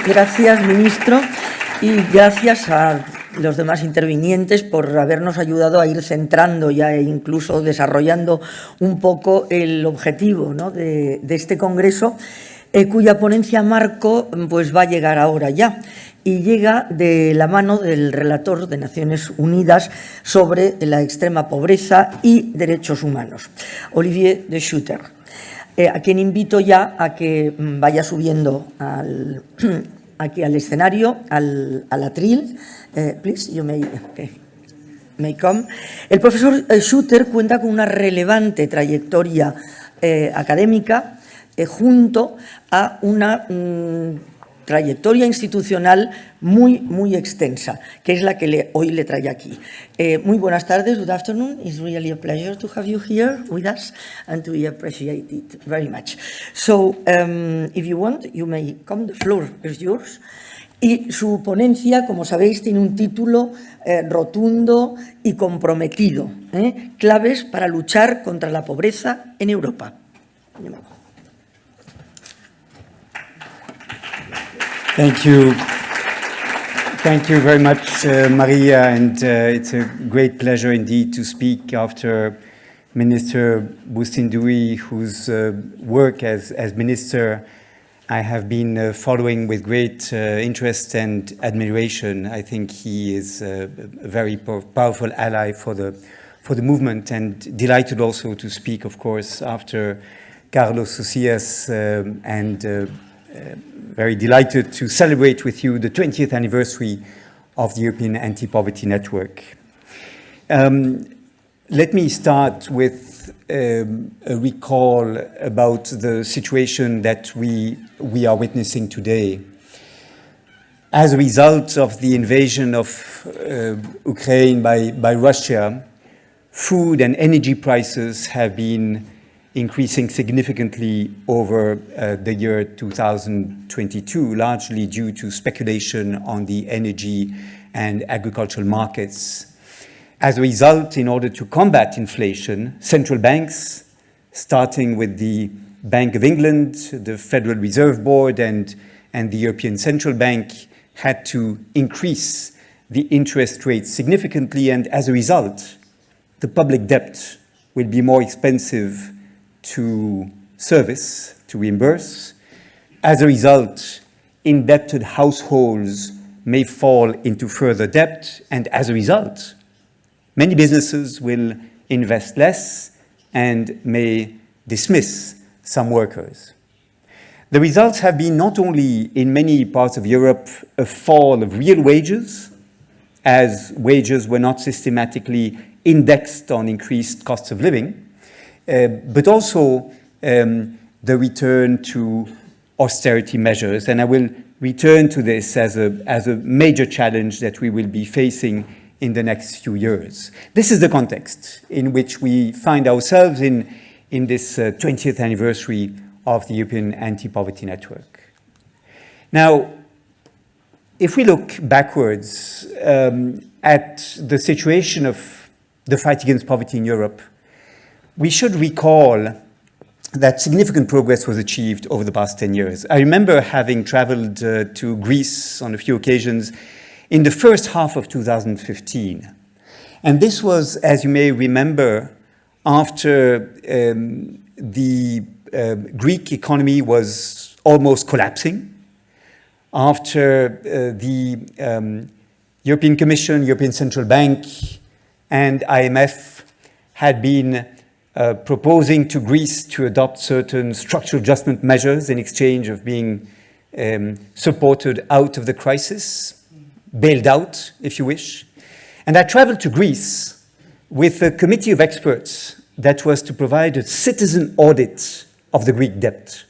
Gracias, ministro, y gracias a los demás intervinientes por habernos ayudado a ir centrando ya e incluso desarrollando un poco el objetivo, ¿no?, de este congreso, cuya ponencia marco pues va a llegar ahora ya, y llega de la mano del relator de Naciones Unidas sobre la extrema pobreza y derechos humanos, Olivier de Schutter, a quien invito ya a que vaya subiendo aquí al escenario, al atril. Please, you may come. El profesor Schutter cuenta con una relevante trayectoria académica junto a una trayectoria institucional muy extensa, que es la que hoy le trae aquí. Muy buenas tardes, good afternoon. It's really a pleasure to have you here with us, and we appreciate it very much. So, if you want, you may come, the floor is yours. Y su ponencia, como sabéis, tiene un título rotundo y comprometido, claves para luchar contra la pobreza en Europa. Thank you. Thank you very much, Maria, and it's a great pleasure indeed to speak after Minister Boustindoui, whose work as minister I have been following with great interest and admiration. I think he is a very powerful ally for the movement, and delighted also to speak, of course, after Carlos Socias, and very delighted to celebrate with you the 20th anniversary of the European Anti-Poverty Network. Let me start with a recall about the situation that we are witnessing today. As a result of the invasion of Ukraine by Russia, food and energy prices have been increasing significantly over the year 2022, largely due to speculation on the energy and agricultural markets. As a result, in order to combat inflation, central banks, starting with the Bank of England, the Federal Reserve Board, and the European Central Bank, had to increase the interest rates significantly, and as a result, the public debt will be more expensive to service, to reimburse. As a result, indebted households may fall into further debt, and as a result, many businesses will invest less and may dismiss some workers. The results have been not only in many parts of Europe a fall of real wages, as wages were not systematically indexed on increased costs of living, but also the return to austerity measures. And I will return to this as a major challenge that we will be facing in the next few years. This is the context in which we find ourselves in this 20th anniversary of the European Anti-Poverty Network. Now, if we look backwards at the situation of the fight against poverty in Europe, we should recall that significant progress was achieved over the past 10 years. I remember having traveled to Greece on a few occasions in the first half of 2015. And this was, as you may remember, after the Greek economy was almost collapsing, after the European Commission, European Central Bank, and IMF had been proposing to Greece to adopt certain structural adjustment measures in exchange of being supported out of the crisis, bailed out, if you wish. And I traveled to Greece with a committee of experts that was to provide a citizen audit of the Greek debt.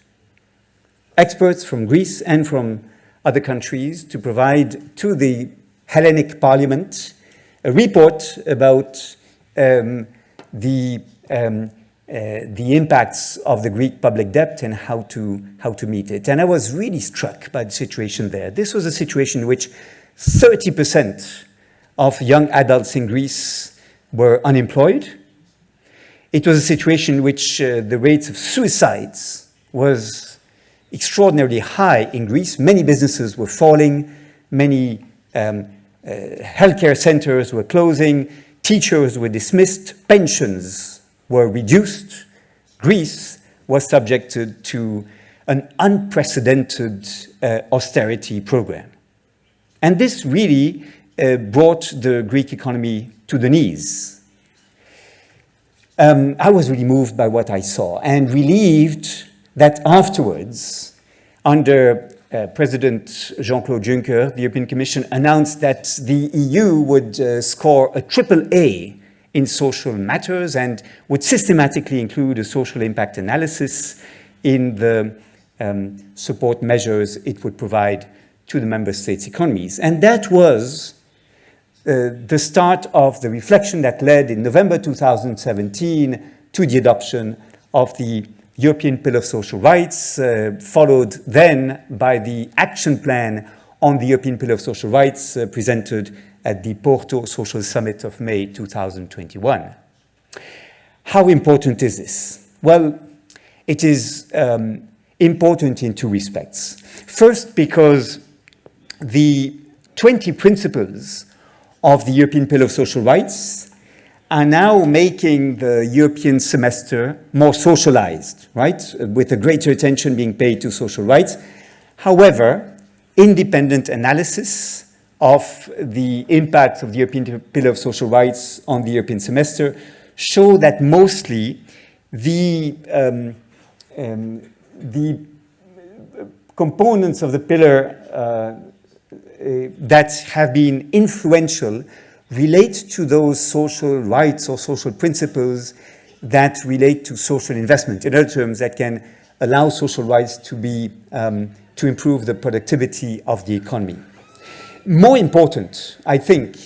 Experts from Greece and from other countries to provide to the Hellenic Parliament a report about the impacts of the Greek public debt and how to meet it. And I was really struck by the situation there. This was a situation in which 30% of young adults in Greece were unemployed. It was a situation in which the rates of suicides was extraordinarily high in Greece. Many businesses were falling, many healthcare centers were closing, teachers were dismissed, pensions were reduced. Greece was subjected to an unprecedented austerity program. And this really brought the Greek economy to the knees. I was really moved by what I saw and relieved that afterwards, under President Jean-Claude Juncker, the European Commission announced that the EU would score a AAA in social matters and would systematically include a social impact analysis in the support measures it would provide to the member states' economies. And that was the start of the reflection that led in November 2017 to the adoption of the European Pillar of Social Rights, followed then by the action plan on the European Pillar of Social Rights presented at the Porto Social Summit of May 2021. How important is this? Well, it is important in two respects. First, because the 20 principles of the European Pillar of Social Rights are now making the European semester more socialized, right? With a greater attention being paid to social rights. However, independent analysis of the impact of the European Pillar of Social Rights on the European semester show that mostly the components of the pillar that have been influential relate to those social rights or social principles that relate to social investment. In other terms, that can allow social rights to be to improve the productivity of the economy. More important, I think,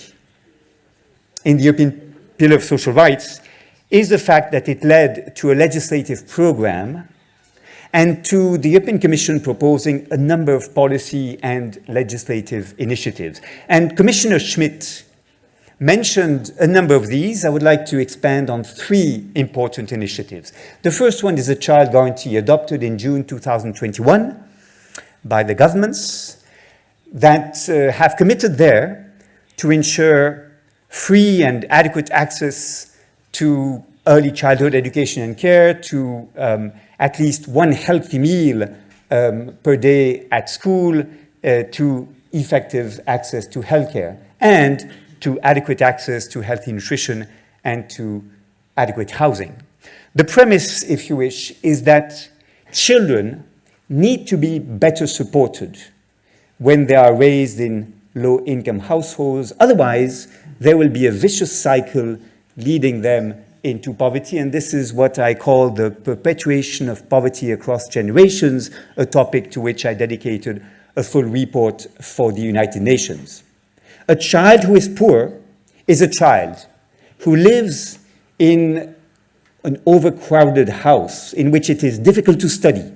in the European Pillar of Social Rights is the fact that it led to a legislative program and to the European Commission proposing a number of policy and legislative initiatives. And Commissioner Schmidt mentioned a number of these. I would like to expand on three important initiatives. The first one is a child guarantee adopted in June 2021 by the governments that have committed there to ensure free and adequate access to early childhood education and care, to at least one healthy meal per day at school, to effective access to healthcare, and to adequate access to healthy nutrition and to adequate housing. The premise, if you wish, is that children need to be better supported when they are raised in low-income households. Otherwise, there will be a vicious cycle leading them into poverty, and this is what I call the perpetuation of poverty across generations, a topic to which I dedicated a full report for the United Nations. A child who is poor is a child who lives in an overcrowded house in which it is difficult to study.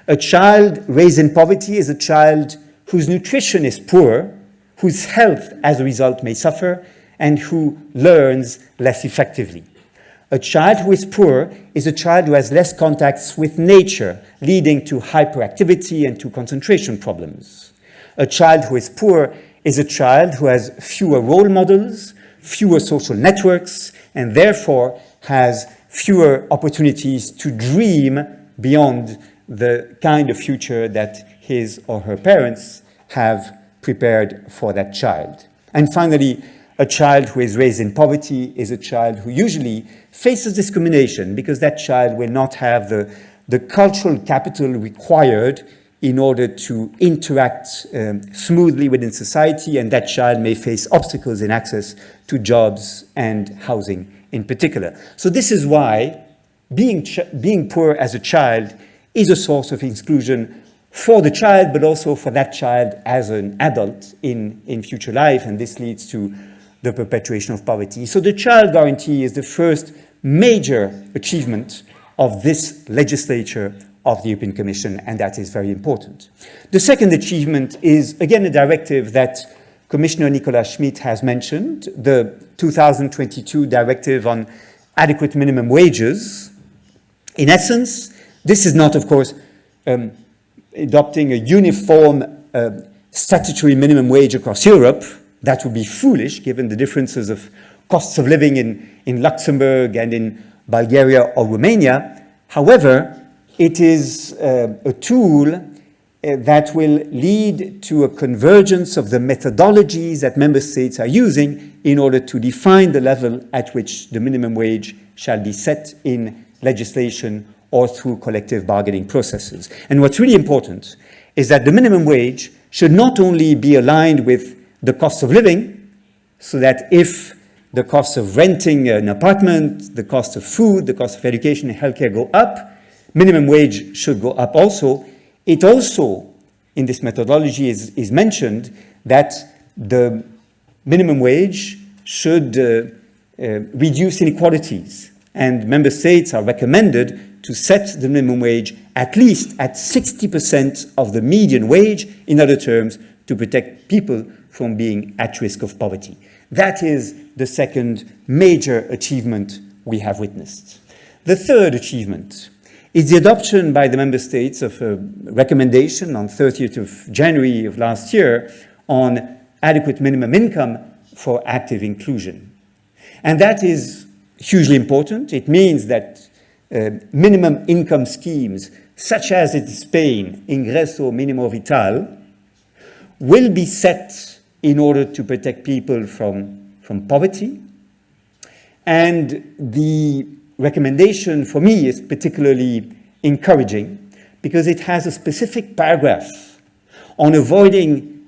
A child raised in poverty is a child whose nutrition is poor, whose health as a result may suffer, and who learns less effectively. A child who is poor is a child who has less contacts with nature, leading to hyperactivity and to concentration problems. A child who is poor is a child who has fewer role models, fewer social networks, and therefore has fewer opportunities to dream beyond the kind of future that his or her parents have prepared for that child. And finally, a child who is raised in poverty is a child who usually faces discrimination because that child will not have the cultural capital required in order to interact smoothly within society, and that child may face obstacles in access to jobs and housing in particular. So this is why being poor as a child is a source of exclusion for the child, but also for that child as an adult in future life, and this leads to the perpetuation of poverty. So the child guarantee is the first major achievement of this legislature of the European Commission, and that is very important. The second achievement is, again, a directive that Commissioner Nicolas Schmit has mentioned, the 2022 directive on adequate minimum wages. In essence, this is not, of course, adopting a uniform statutory minimum wage across Europe. That would be foolish given the differences of costs of living in Luxembourg and in Bulgaria or Romania. However, it is a tool that will lead to a convergence of the methodologies that member states are using in order to define the level at which the minimum wage shall be set in legislation or through collective bargaining processes. And what's really important is that the minimum wage should not only be aligned with the cost of living, so that if the cost of renting an apartment, the cost of food, the cost of education and healthcare go up, minimum wage should go up also. It also, in this methodology, is mentioned that the minimum wage should reduce inequalities, and member states are recommended to set the minimum wage at least at 60% of the median wage, in other terms, to protect people from being at risk of poverty. That is the second major achievement we have witnessed. The third achievement is the adoption by the member states of a recommendation on 30th of January of last year on adequate minimum income for active inclusion. And that is hugely important. It means that minimum income schemes, such as in Spain, Ingreso Mínimo Vital, will be set in order to protect people from poverty. And the recommendation for me is particularly encouraging because it has a specific paragraph on avoiding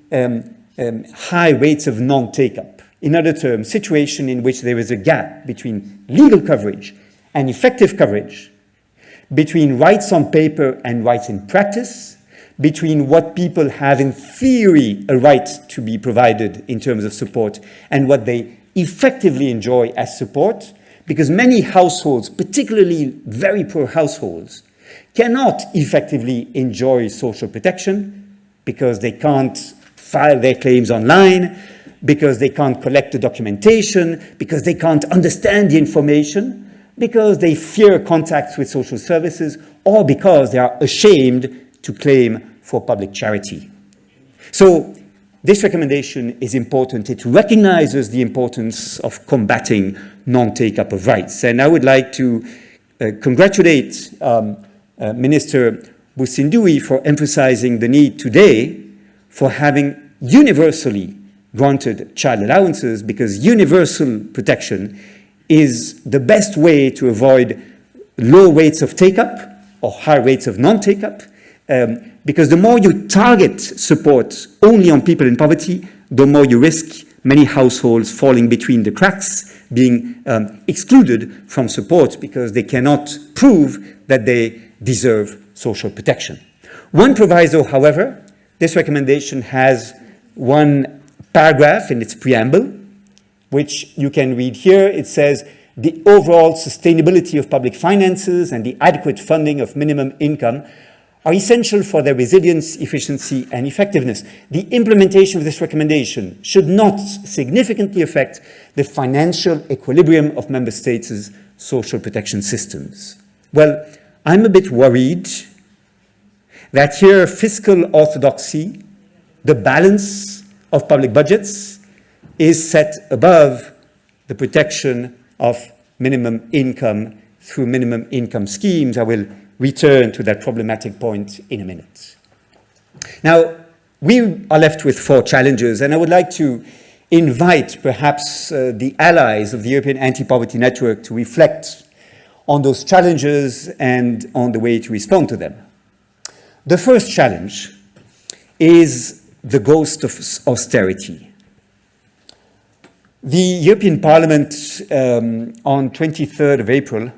high rates of non-take-up. In other terms, situation in which there is a gap between legal coverage and effective coverage, between rights on paper and rights in practice, between what people have in theory a right to be provided in terms of support and what they effectively enjoy as support, because many households, particularly very poor households, cannot effectively enjoy social protection because they can't file their claims online, because they can't collect the documentation, because they can't understand the information, because they fear contacts with social services, or because they are ashamed to claim for public charity. So this recommendation is important. It recognizes the importance of combating non-take-up of rights. And I would like to congratulate Minister Boussindoui for emphasizing the need today for having universally granted child allowances, because universal protection is the best way to avoid low rates of take-up or high rates of non-take-up, because the more you target support only on people in poverty, the more you risk many households falling between the cracks, being excluded from support because they cannot prove that they deserve social protection. One proviso, however, this recommendation has one paragraph in its preamble, which you can read here. It says, the overall sustainability of public finances and the adequate funding of minimum income are essential for their resilience, efficiency, and effectiveness. The implementation of this recommendation should not significantly affect the financial equilibrium of member states' social protection systems. Well, I'm a bit worried that here fiscal orthodoxy, the balance of public budgets, is set above the protection of minimum income through minimum income schemes. I will return to that problematic point in a minute. Now, we are left with 4 challenges, and I would like to invite perhaps the allies of the European Anti-Poverty Network to reflect on those challenges and on the way to respond to them. The first challenge is the ghost of austerity. The European Parliament on 23rd of April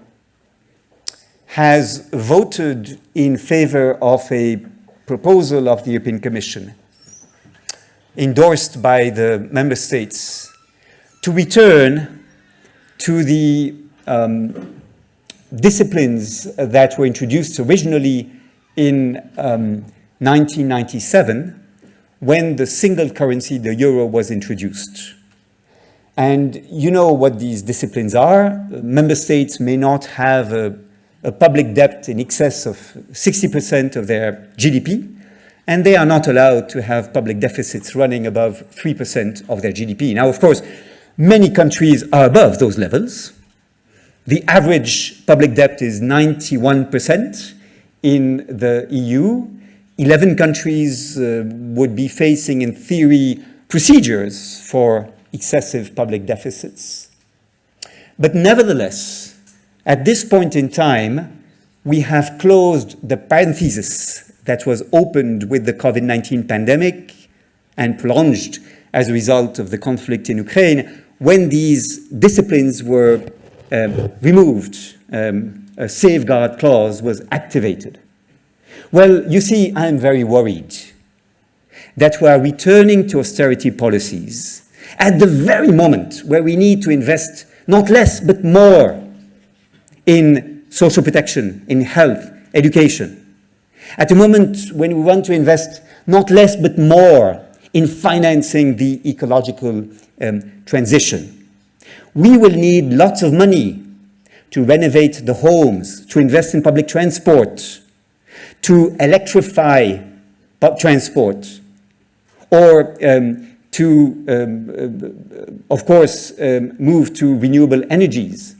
has voted in favor of a proposal of the European Commission, endorsed by the member states, to return to the disciplines that were introduced originally in 1997, when the single currency, the euro, was introduced. And you know what these disciplines are. Member states may not have a public debt in excess of 60% of their GDP, and they are not allowed to have public deficits running above 3% of their GDP. Now, of course, many countries are above those levels. The average public debt is 91% in the EU. 11 countries would be facing, in theory, procedures for excessive public deficits. But nevertheless, at this point in time, we have closed the parenthesis that was opened with the COVID-19 pandemic and plunged as a result of the conflict in Ukraine when these disciplines were removed. A safeguard clause was activated. Well, you see, I'm very worried that we are returning to austerity policies at the very moment where we need to invest not less but more in social protection, in health, education. At a moment when we want to invest not less but more in financing the ecological transition. We will need lots of money to renovate the homes, to invest in public transport, to electrify transport, or of course, move to renewable energies.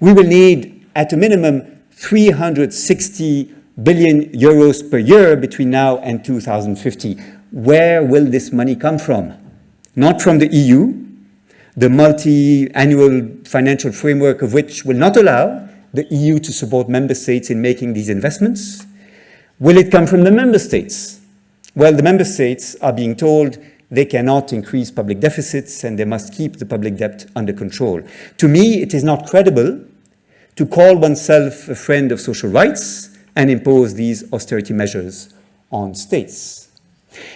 We will need, at a minimum, 360 billion euros per year between now and 2050. Where will this money come from? Not from the EU, the multi-annual financial framework of which will not allow the EU to support member states in making these investments. Will it come from the member states? Well, the member states are being told they cannot increase public deficits and they must keep the public debt under control. To me, it is not credible to call oneself a friend of social rights and impose these austerity measures on states.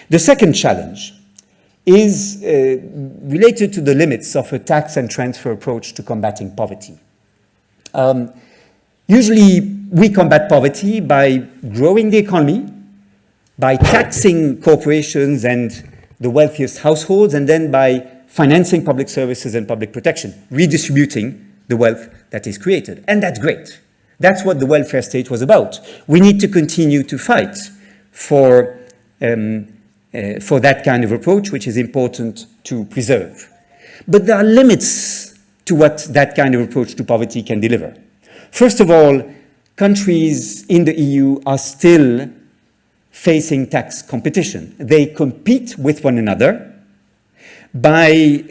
The second challenge is related to the limits of a tax and transfer approach to combating poverty. Usually, we combat poverty by growing the economy, by taxing corporations and the wealthiest households, and then by financing public services and public protection, redistributing the wealth that is created. And that's great. That's what the welfare state was about. We need to continue to fight for that kind of approach, which is important to preserve. But there are limits to what that kind of approach to poverty can deliver. First of all, countries in the EU are still facing tax competition. They compete with one another by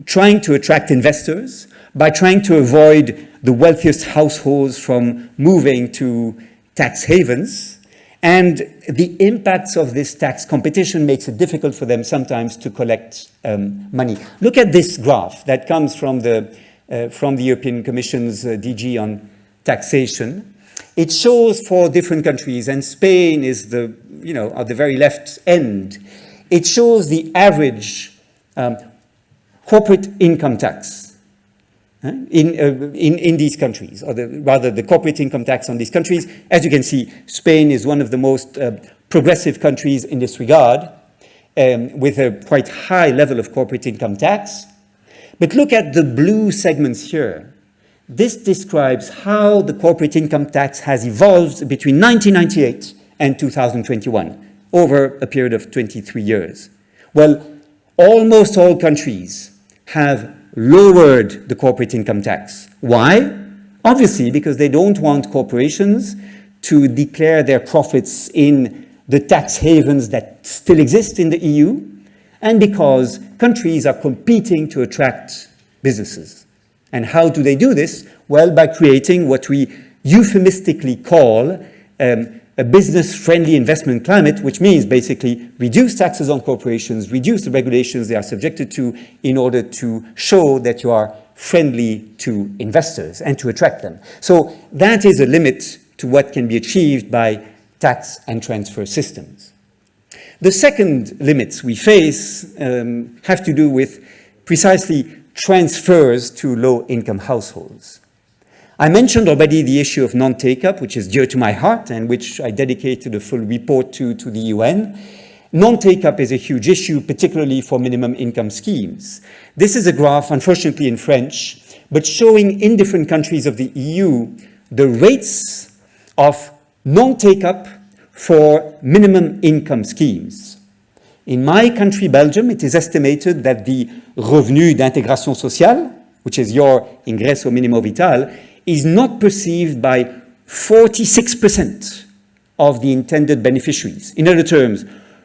trying to attract investors, by trying to avoid the wealthiest households from moving to tax havens. And the impacts of this tax competition makes it difficult for them sometimes to collect money. Look at this graph that comes from the European Commission's DG on taxation. It shows for different countries, and Spain is at the very left end. It shows the average corporate income tax in these countries, or rather the corporate income tax on these countries. As you can see, Spain is one of the most progressive countries in this regard, with a quite high level of corporate income tax. But look at the blue segments here. This describes how the corporate income tax has evolved between 1998 and 2021, over a period of 23 years. Well, almost all countries have lowered the corporate income tax. Why? Obviously, because they don't want corporations to declare their profits in the tax havens that still exist in the EU, and because countries are competing to attract businesses. And how do they do this? Well, by creating what we euphemistically call a business-friendly investment climate, which means basically reduce taxes on corporations, reduce the regulations they are subjected to in order to show that you are friendly to investors and to attract them. So that is a limit to what can be achieved by tax and transfer systems. The second limits we face have to do with precisely transfers to low-income households. I mentioned already the issue of non-take-up, which is dear to my heart and which I dedicated a full report to the UN. Non-take-up is a huge issue, particularly for minimum income schemes. This is a graph, unfortunately in French, but showing in different countries of the EU the rates of non-take-up for minimum income schemes. In my country, Belgium, it is estimated that the revenu d'intégration sociale, which is your ingresso minimo vital, is not perceived by 46% of the intended beneficiaries. In other terms,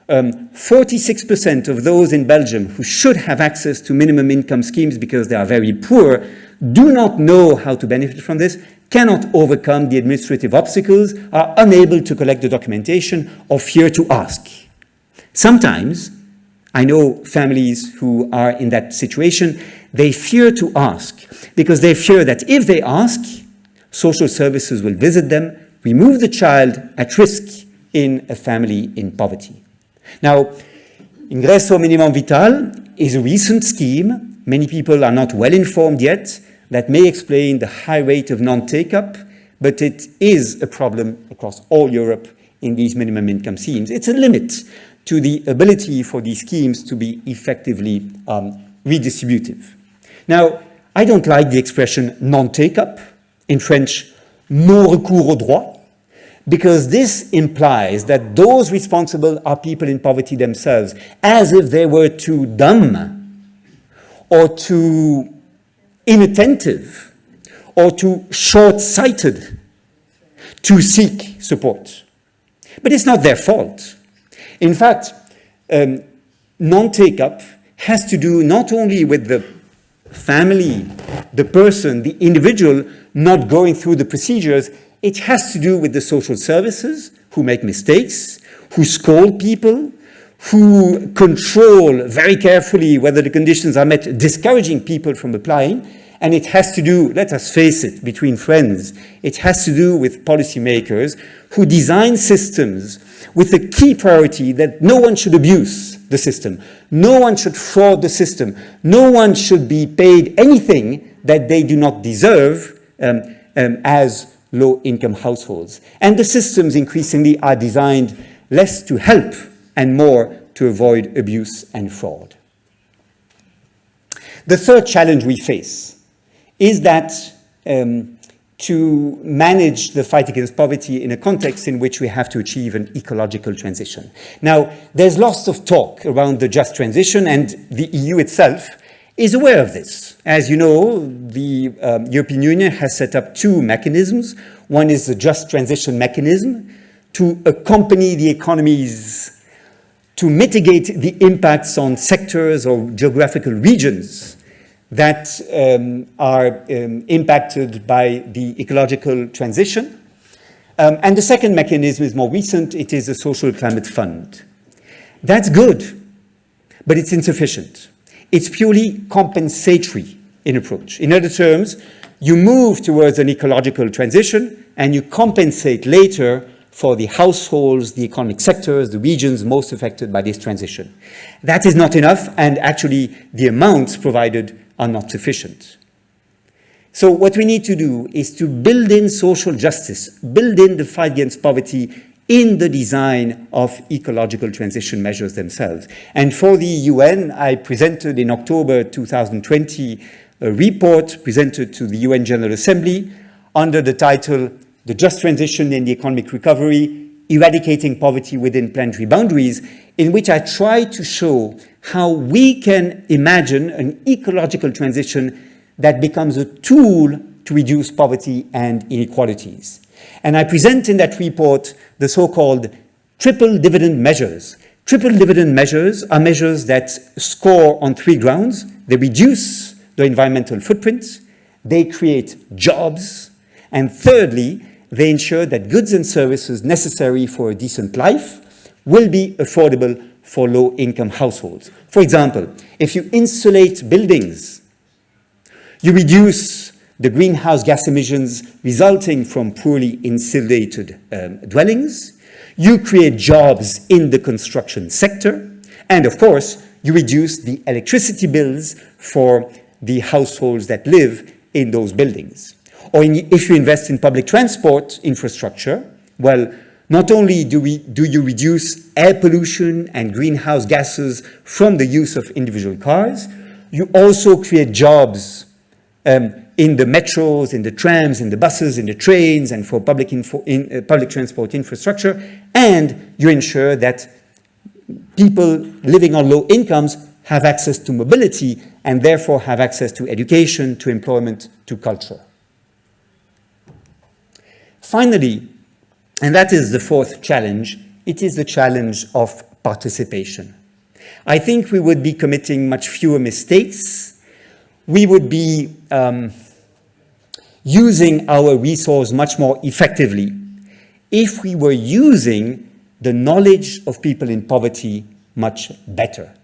46% of those in Belgium who should have access to minimum income schemes because they are very poor do not know how to benefit from this, cannot overcome the administrative obstacles, are unable to collect the documentation, or fear to ask. Sometimes, I know families who are in that situation, they fear to ask because they fear that if they ask, social services will visit them, remove the child at risk in a family in poverty. Now, Ingresso Minimum Vital is a recent scheme. Many people are not well informed yet. That may explain the high rate of non-take-up, but it is a problem across all Europe in these minimum income schemes. It's a limit to the ability for these schemes to be effectively redistributive. Now, I don't like the expression non-take-up, in French, non recours au droit, because this implies that those responsible are people in poverty themselves, as if they were too dumb or too inattentive or too short-sighted to seek support. But it's not their fault. In fact, non-take-up has to do not only with the family, the person, the individual not going through the procedures, it has to do with the social services who make mistakes, who scold people, who control very carefully whether the conditions are met, discouraging people from applying. And it has to do, let us face it, between friends, it has to do with policymakers who design systems with the key priority that no one should abuse the system, no one should fraud the system, no one should be paid anything that they do not deserve as low-income households. And the systems increasingly are designed less to help and more to avoid abuse and fraud. The third challenge we face is that to manage the fight against poverty in a context in which we have to achieve an ecological transition. Now, there's lots of talk around the just transition, and the EU itself is aware of this. As you know, the European Union has set up two mechanisms. One is the just transition mechanism to accompany the economies, to mitigate the impacts on sectors or geographical regions that are impacted by the ecological transition. And the second mechanism is more recent. It is the Social Climate Fund. That's good, but it's insufficient. It's purely compensatory in approach. In other terms, you move towards an ecological transition and you compensate later for the households, the economic sectors, the regions most affected by this transition. That is not enough, and actually the amounts provided are not sufficient. So what we need to do is to build in social justice, build in the fight against poverty in the design of ecological transition measures themselves. And for the UN, I presented in October 2020 a report presented to the UN General Assembly under the title, The Just Transition in the Economic Recovery, Eradicating Poverty Within Planetary Boundaries, in which I try to show how we can imagine an ecological transition that becomes a tool to reduce poverty and inequalities. And I present in that report the so-called triple dividend measures. Triple dividend measures are measures that score on three grounds. They reduce the environmental footprint, they create jobs, and thirdly, they ensure that goods and services necessary for a decent life will be affordable for low-income households. For example, if you insulate buildings, you reduce the greenhouse gas emissions resulting from poorly insulated dwellings, you create jobs in the construction sector, and of course, you reduce the electricity bills for the households that live in those buildings. Or if you invest in public transport infrastructure, well, not only do you reduce air pollution and greenhouse gases from the use of individual cars, you also create jobs in the metros, in the trams, in the buses, in the trains, and for public transport infrastructure, and you ensure that people living on low incomes have access to mobility and therefore have access to education, to employment, to culture. Finally, and that is the fourth challenge, it is the challenge of participation. I think we would be committing much fewer mistakes. We would be using our resource much more effectively if we were using the knowledge of people in poverty much better.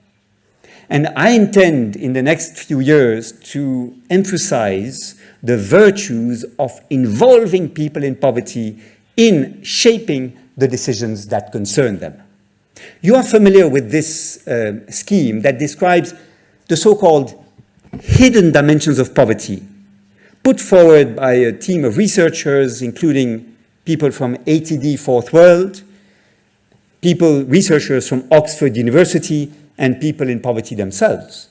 And I intend in the next few years to emphasize the virtues of involving people in poverty in shaping the decisions that concern them. You are familiar with this scheme that describes the so-called hidden dimensions of poverty, put forward by a team of researchers, including people from ATD Fourth World, researchers from Oxford University, and people in poverty themselves.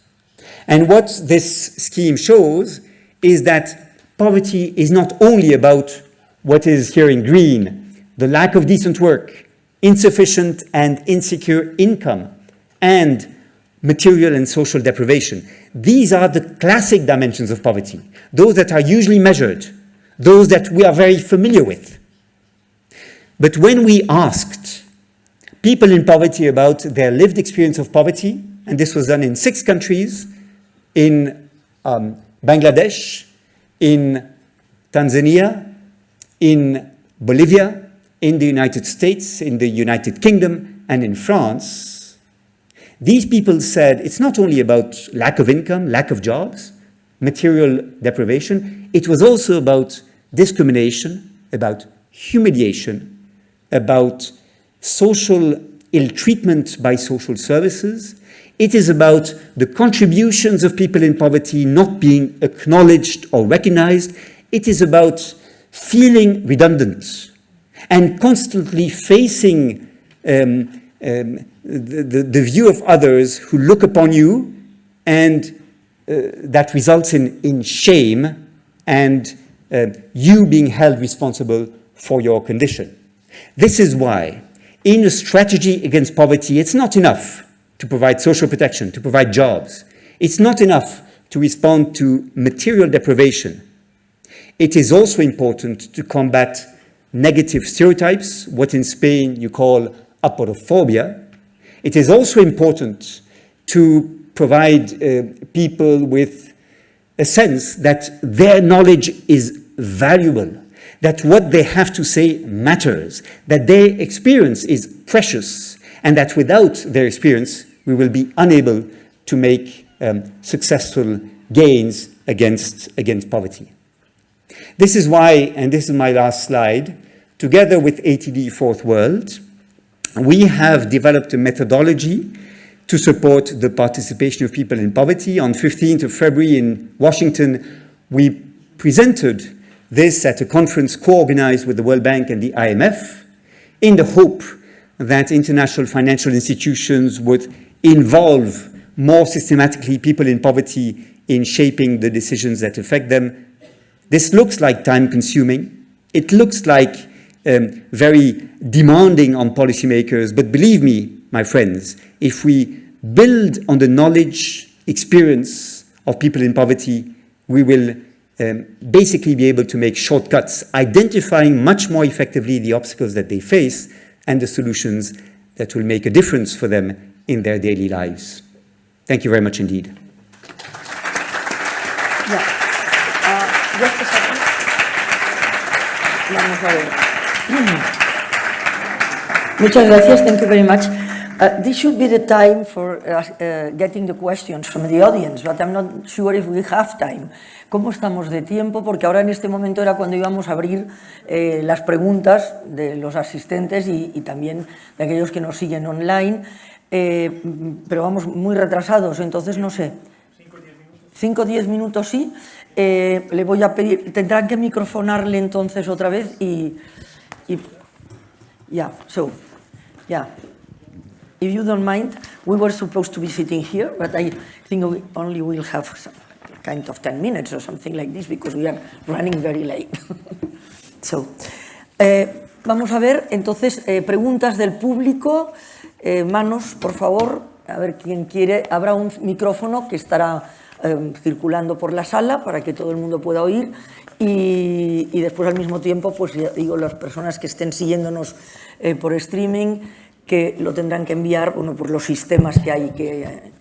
And what this scheme shows is that poverty is not only about what is here in green, the lack of decent work, insufficient and insecure income, and material and social deprivation. These are the classic dimensions of poverty, those that are usually measured, those that we are very familiar with. But when we asked people in poverty about their lived experience of poverty, and this was done in 6 countries, in Bangladesh, in Tanzania, in Bolivia, in the United States, in the United Kingdom, and in France, these people said it's not only about lack of income, lack of jobs, material deprivation, it was also about discrimination, about humiliation, about social ill-treatment by social services. It is about the contributions of people in poverty not being acknowledged or recognized. It is about feeling redundant and constantly facing the view of others who look upon you, and that results in shame and you being held responsible for your condition. This is why in a strategy against poverty, it's not enough to provide social protection, to provide jobs. It's not enough to respond to material deprivation. It is also important to combat negative stereotypes, what in Spain you call aporophobia. It is also important to provide people with a sense that their knowledge is valuable, that what they have to say matters, that their experience is precious, and that without their experience, we will be unable to make successful gains against poverty. This is why, and this is my last slide, together with ATD Fourth World, we have developed a methodology to support the participation of people in poverty. On 15th of February in Washington, we presented this at a conference co-organized with the World Bank and the IMF in the hope that international financial institutions would involve more systematically people in poverty in shaping the decisions that affect them. This looks like time-consuming. It looks like very demanding on policymakers, but believe me, my friends, if we build on the knowledge, experience of people in poverty, we will basically be able to make shortcuts, identifying much more effectively the obstacles that they face and the solutions that will make a difference for them in their daily lives. Thank you very much indeed. Just a second. Vamos a ver. Muchas gracias. Thank you very much. This should be the time for getting the questions from the audience, but I'm not sure if we have time. ¿Cómo estamos de tiempo? Porque ahora en este momento era cuando íbamos a abrir las preguntas de los asistentes y también de aquellos que nos siguen online, pero vamos muy retrasados, entonces no sé. 5 o 10 minutos sí. Le voy a pedir, tendrán que microfonarle entonces otra vez y yeah, so, yeah. If you don't mind, we were supposed to be sitting here, but I think we only will have some. kind of 10 minutes or something like this, because we are running very late. So, vamos a ver, entonces, preguntas del público. Manos, por favor, a ver quién quiere. Habrá un micrófono que estará circulando por la sala para que todo el mundo pueda oír y después al mismo tiempo, pues ya digo, las personas que estén siguiéndonos por streaming, que lo tendrán que enviar, bueno, por los sistemas que hay que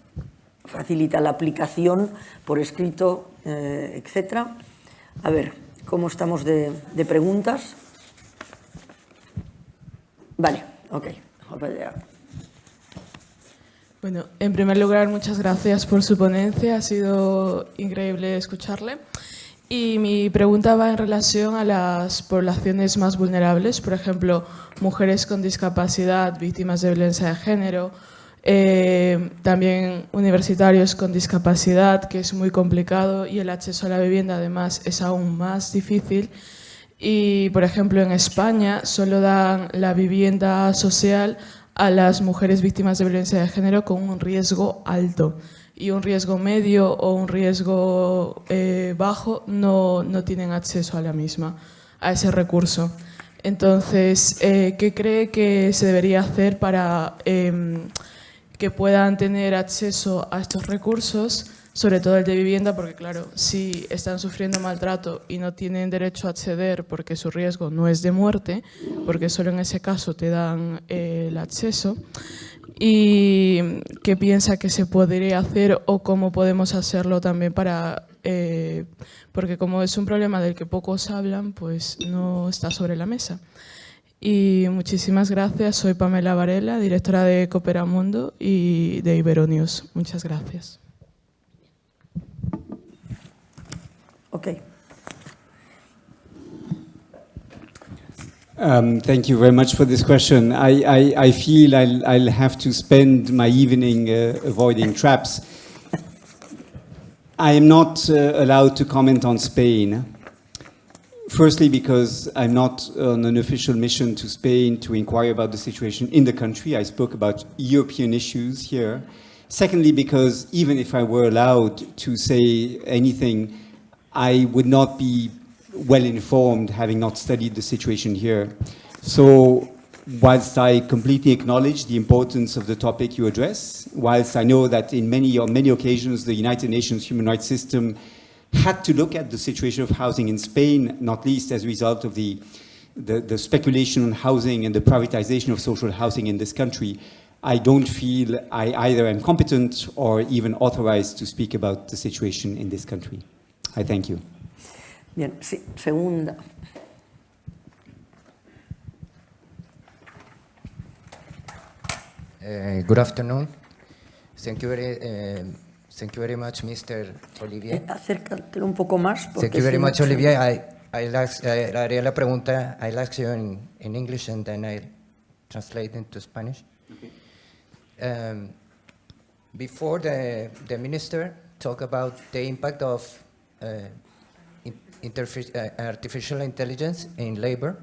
facilita la aplicación por escrito, etcétera. A ver, ¿cómo estamos de preguntas? Vale, ok. Bueno, en primer lugar, muchas gracias por su ponencia. Ha sido increíble escucharle. Y mi pregunta va en relación a las poblaciones más vulnerables, por ejemplo, mujeres con discapacidad, víctimas de violencia de género, también universitarios con discapacidad, que es muy complicado, y el acceso a la vivienda además es aún más difícil. Y, por ejemplo, en España solo dan la vivienda social a las mujeres víctimas de violencia de género con un riesgo alto, y un riesgo medio o un riesgo bajo no tienen acceso a la misma, a ese recurso. Entonces, ¿qué cree que se debería hacer para que puedan tener acceso a estos recursos, sobre todo el de vivienda? Porque claro, si están sufriendo maltrato y no tienen derecho a acceder porque su riesgo no es de muerte, porque solo en ese caso te dan el acceso, ¿y qué piensa que se podría hacer o cómo podemos hacerlo también para porque como es un problema del que pocos hablan, pues no está sobre la mesa? Y muchísimas gracias. Soy Pamela Varela, directora de Cooperamundo y de Iberonews. Muchas gracias. Okay. Thank you very much for this question. I feel I'll have to spend my evening avoiding traps. I am not allowed to comment on Spain. Firstly, because I'm not on an official mission to Spain to inquire about the situation in the country. I spoke about European issues here. Secondly, because even if I were allowed to say anything, I would not be well informed, having not studied the situation here. So, whilst I completely acknowledge the importance of the topic you address, whilst I know that on many occasions the United Nations human rights system had to look at the situation of housing in Spain, not least as a result of the speculation on housing and the privatization of social housing in this country, I don't feel I either am competent or even authorized to speak about the situation in this country. I thank you. Bien, sí, segunda. Good afternoon. Thank you very much, Mr. Olivier. Acércatelo un poco más. Thank you very much, Olivier. I'll haré la pregunta. I'll ask you in English and then I'll translate into Spanish. Okay. Before the minister talked about the impact of artificial intelligence in labor,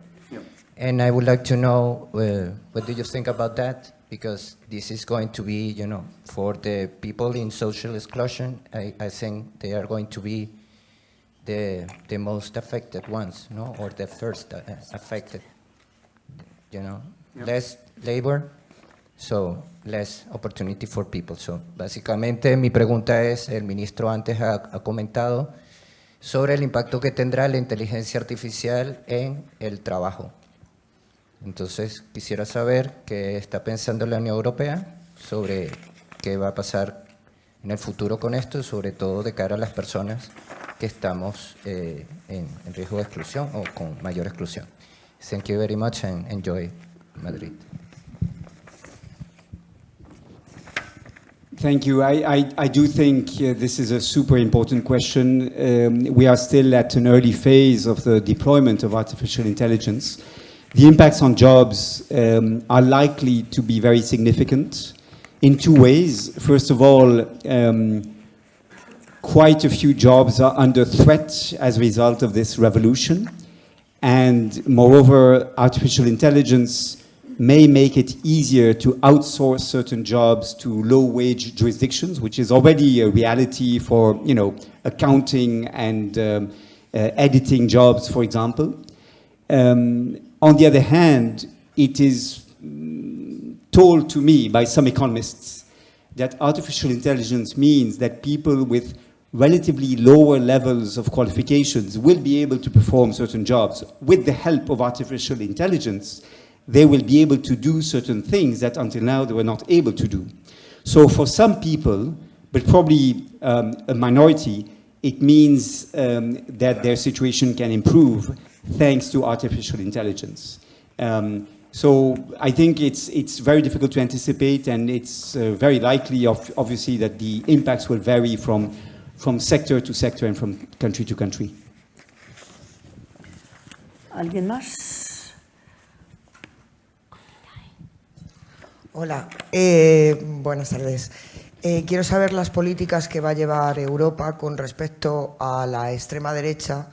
and I would like to know what do you think about that? Because this is going to be, you know, for the people in social exclusion, I think they are going to be the most affected ones, no, or the first affected, you know, less labor, so less opportunity for people. So, básicamente mi pregunta es, el ministro antes ha comentado sobre el impacto que tendrá la inteligencia artificial en el trabajo. Entonces, quisiera saber qué está pensando la Unión Europea sobre qué va a pasar en el futuro con esto, sobre todo de cara a las personas que estamos en riesgo de exclusión o con mayor exclusión. Thank you very much and enjoy Madrid. Thank you. I do think this is a super important question. We are still at an early phase of the deployment of artificial intelligence. The impacts on jobs are likely to be very significant in two ways. First of all, quite a few jobs are under threat as a result of this revolution. And moreover, artificial intelligence may make it easier to outsource certain jobs to low-wage jurisdictions, which is already a reality for, accounting and editing jobs, for example. On the other hand, it is told to me by some economists that artificial intelligence means that people with relatively lower levels of qualifications will be able to perform certain jobs. With the help of artificial intelligence, they will be able to do certain things that until now they were not able to do. So for some people, but probably a minority, it means that their situation can improve thanks to artificial intelligence. So I think it's very difficult to anticipate, and it's very likely, obviously, that the impacts will vary from sector to sector and from country to country. ¿Alguien más? Hola, buenas tardes. Quiero saber las políticas que va a llevar Europa con respecto a la extrema derecha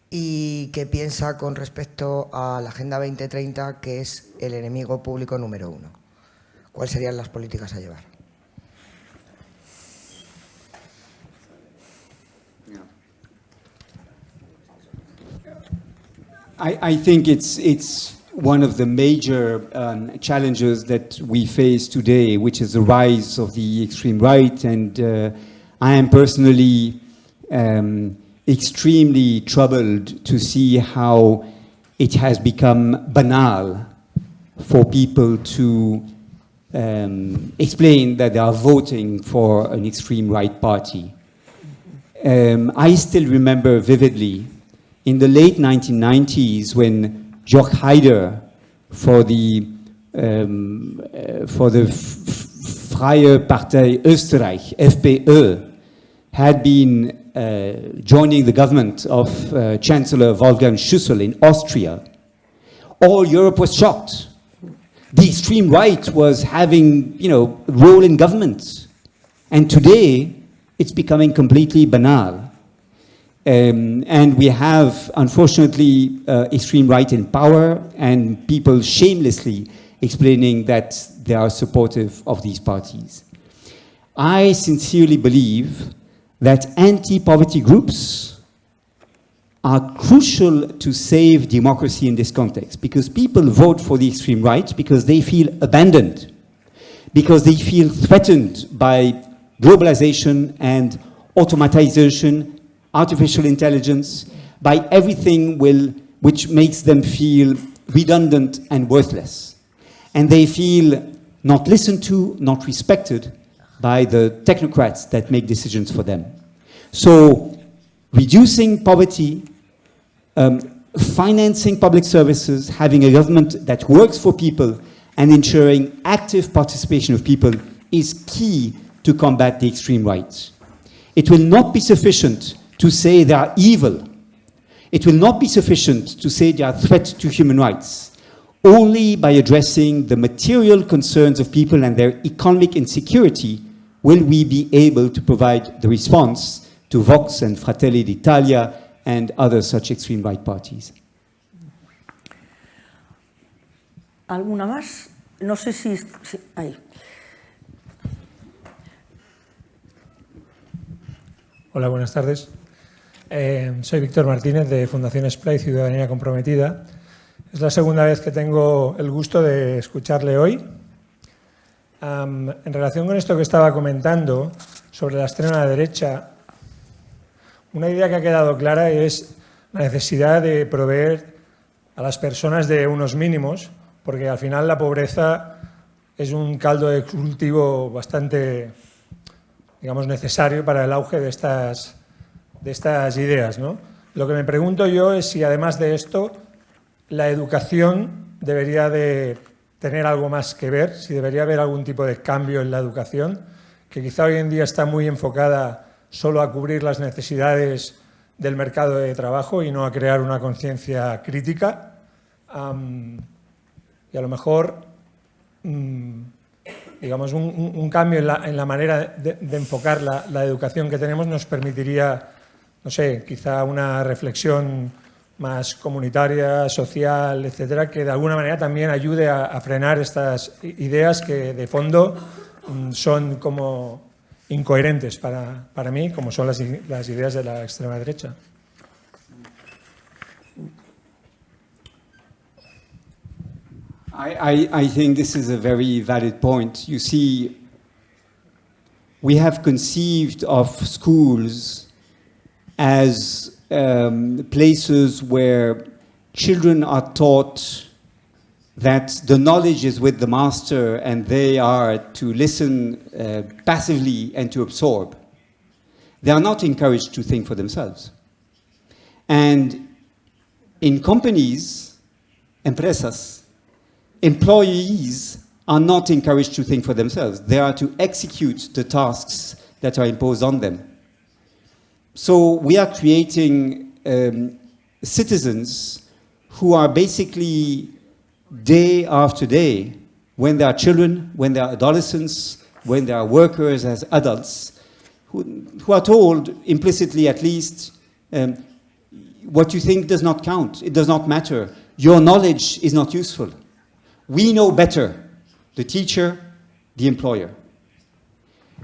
y qué piensa con respecto a la Agenda 2030, que es el enemigo público número 1. ¿Cuáles serían las políticas a llevar? I think it's one of the major challenges that we face today, which is the rise of the extreme right. And I am personally extremely troubled to see how it has become banal for people to explain that they are voting for an extreme right party. I still remember vividly in the late 1990s when Jörg Haider for the Freie Partei Österreich, FPÖ, had been joining the government of Chancellor Wolfgang Schüssel in Austria. All Europe was shocked. The extreme right was having, a role in government. And today, it's becoming completely banal. And we have, unfortunately, extreme right in power and people shamelessly explaining that they are supportive of these parties. I sincerely believe that anti-poverty groups are crucial to save democracy in this context, because people vote for the extreme right because they feel abandoned, because they feel threatened by globalization and automatization, artificial intelligence, by everything which makes them feel redundant and worthless. And they feel not listened to, not respected by the technocrats that make decisions for them. So reducing poverty, financing public services, having a government that works for people, and ensuring active participation of people is key to combat the extreme right. It will not be sufficient to say they are evil. It will not be sufficient to say they are a threat to human rights. Only by addressing the material concerns of people and their economic insecurity will we be able to provide the response to Vox and Fratelli d'Italia and other such extreme right parties. ¿Alguna más? No sé si ahí. Hola, buenas tardes. Soy Víctor Martínez, de Fundación SPLA y Ciudadanía Comprometida. Es la segunda vez que tengo el gusto de escucharle hoy. En relación con esto que estaba comentando sobre la extrema derecha, una idea que ha quedado clara es la necesidad de proveer a las personas de unos mínimos, porque al final la pobreza es un caldo de cultivo bastante, digamos, necesario para el auge de estas ideas, ¿no? Lo que me pregunto yo es si, además de esto, la educación debería de tener algo más que ver, si debería haber algún tipo de cambio en la educación, que quizá hoy en día está muy enfocada solo a cubrir las necesidades del mercado de trabajo y no a crear una conciencia crítica. Y a lo mejor, digamos, un cambio en la manera de enfocar la educación que tenemos nos permitiría, no sé, quizá una reflexión más comunitaria, social, etcétera, que de alguna manera también ayude a frenar estas ideas que de fondo son como incoherentes para mí, como son las ideas de la extrema derecha. I think this is a very valid point. You see, we have conceived of schools as places where children are taught that the knowledge is with the master and they are to listen passively and to absorb. They are not encouraged to think for themselves. And in companies, empresas, employees are not encouraged to think for themselves. They are to execute the tasks that are imposed on them. So we are creating citizens who are basically day after day, when they are children, when they are adolescents, when they are workers as adults, who are told, implicitly at least, what you think does not count. It does not matter. Your knowledge is not useful. We know better, the teacher, the employer.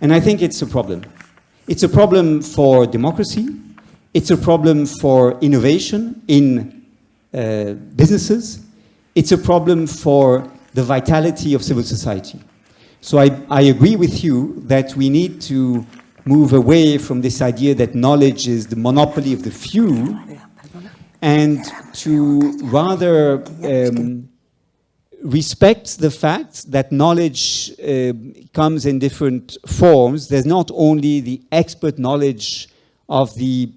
And I think it's a problem. It's a problem for democracy. It's a problem for innovation in businesses. It's a problem for the vitality of civil society. So I agree with you that we need to move away from this idea that knowledge is the monopoly of the few and to rather respect the fact that knowledge comes in different forms. There's not only the expert knowledge of the,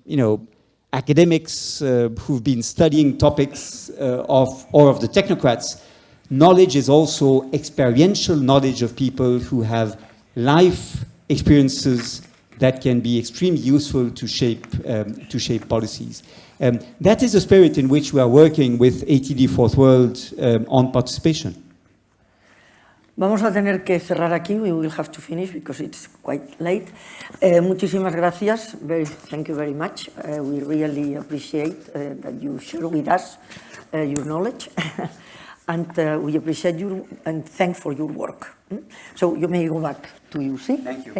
academics who've been studying topics or of the technocrats. Knowledge is also experiential knowledge of people who have life experiences that can be extremely useful to shape policies. That is the spirit in which we are working with ATD Fourth World on participation. Vamos a tener que cerrar aquí. We will have to finish because it's quite late. Muchísimas gracias. Thank you very much. We really appreciate that you share with us your knowledge. And we appreciate you and thank for your work. So you may go back to you, see? Thank you.